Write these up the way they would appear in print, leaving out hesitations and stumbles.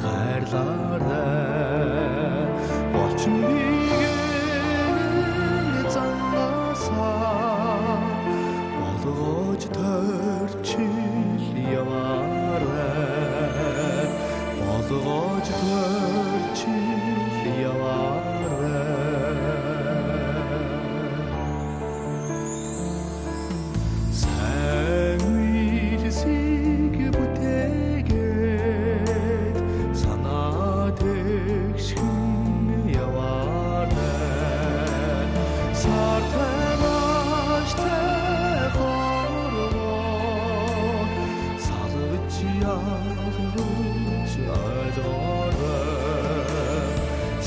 хайрлаарай болчин биеийн зангаасаа болгож төрчил яваарай болгож төрчил яваарай сайн үйлсийг бүтээгээд санаа тэгшин яваарай сартай баштай хорвоо салвч ялгч ойлгоорой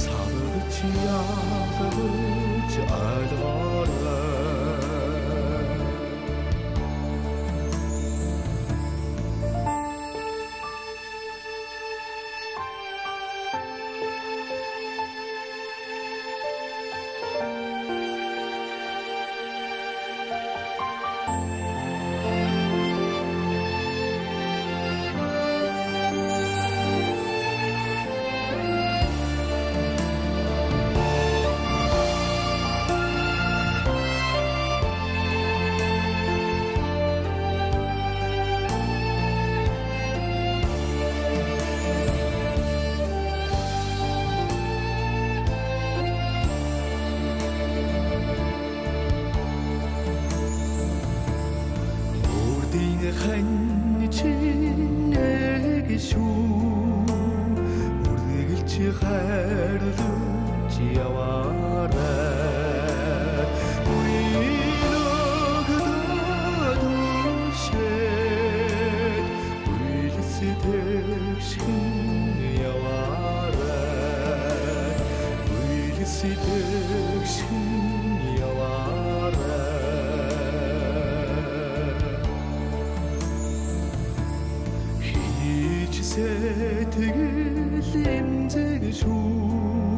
салвч ялгч ойлгоорой хань чинэг шүү үргэлж хайрлаж яваарай уйлогдоод үшээд уйлсэдэгшин яваарай уйлсэдэгшин яваарай сэтгэл эмзэг шүү